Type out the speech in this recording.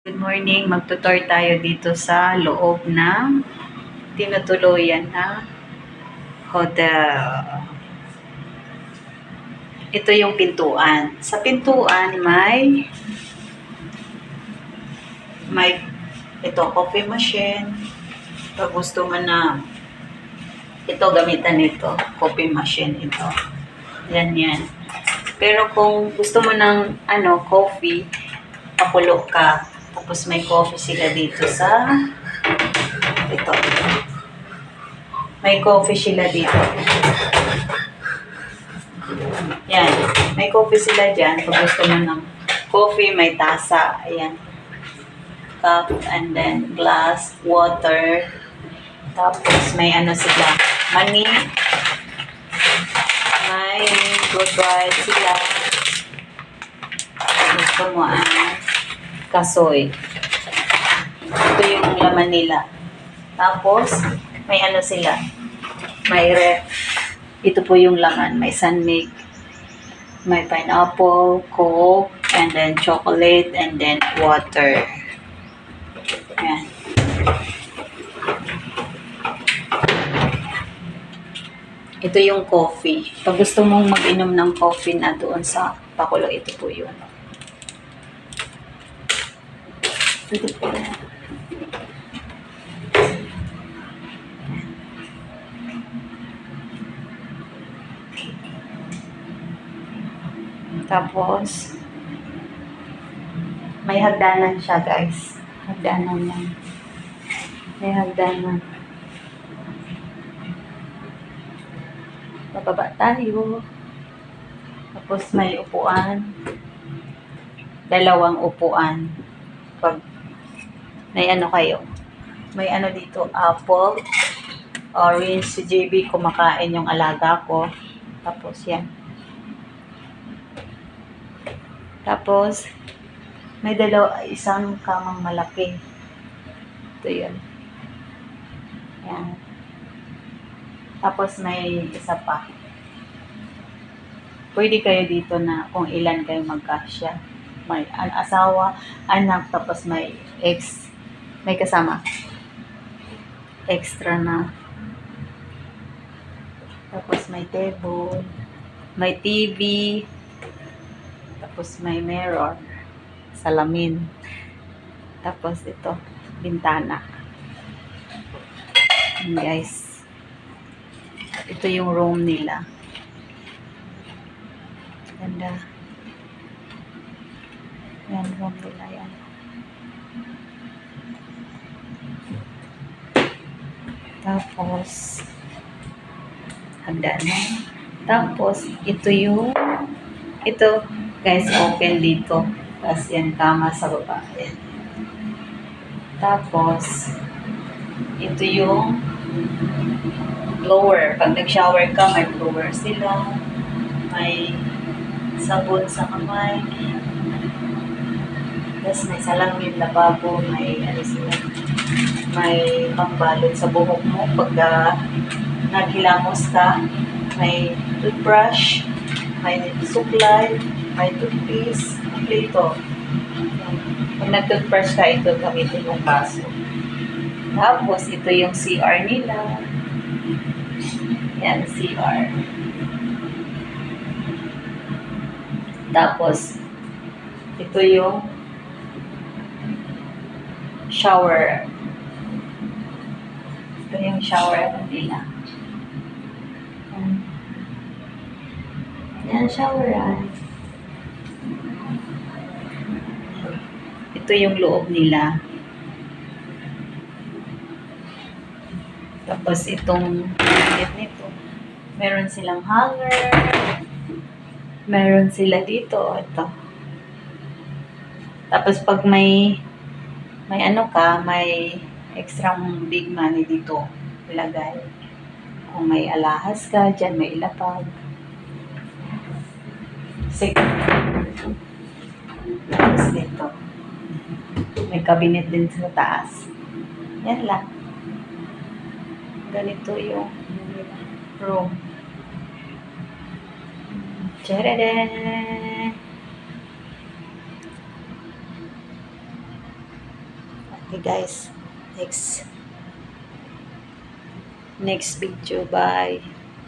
Good morning, magtutor tayo dito sa loob ng tinutuluyan na hotel. Ito yung pintuan. Sa pintuan may ito coffee machine. Pag gusto mo na ito gamitan nito, coffee machine ito. Yan. Pero kung gusto mo ng coffee, pakulo ka. Tapos may coffee sila dito sa ito. May coffee sila dito. Yan. May coffee sila dyan. Kung gusto mo ng coffee, may tasa. Ayan. Cup and then glass, water. Tapos may sila. Money. May good ride sila. Gusto mo kasoy. Ito yung laman nila. Tapos, may sila. May ref. Ito po yung laman. May sunmilk. May pineapple, coke, and then chocolate, and then water. Yan. Ito yung coffee. Pag gusto mong mag-inom ng coffee na doon sa pakulo, ito po yun. Ito po. Tapos, may hagdanan siya, guys. Hagdanan yan. May hagdanan. Bababa tayo. Tapos may upuan. Dalawang upuan. Pag may kayo. May dito, apple, orange, si JB kumakain yung alaga ko. Tapos yan. Tapos, may isang kamang malaki. Ito yun. Yan. Tapos may isa pa. Pwede kayo dito na kung ilan kayo magkasya. May asawa, anak, tapos may may kasama. Extra na. Tapos may table, may TV, tapos may mirror, salamin. Tapos ito, bintana. And guys, ito yung room nila. Ganda. Yan, room nila yan. Tapos, hagdanan. Tapos, ito, guys, open dito. Tapos yan, kama sa baba. Yan. Tapos, ito yung blower. Pag nag-shower ka, may blower sila. May sabon sa kamay. Tapos may salamin, lababo, may sila. May pangbalot sa buhok mo. Pag naghilamos ka, may toothbrush, may suklay, may toothpaste, kompleto. Pag nag-toothbrush ka, ito gamitin yung baso. Tapos, ito yung CR nila. Yan, CR. Tapos, ito yung shower. Ito yung shower nila. Yan, showeran. Ito yung loob nila. Tapos itong nito, meron silang hanger. Meron sila dito. Ito. Tapos pag may may extra big money dito ilagay. Kung may alahas ka, dyan may ilapag. Sige. Tapos dito. May cabinet din sa taas. Yan lang. Ganito yung room. Tadada! Okay guys, next video, bye.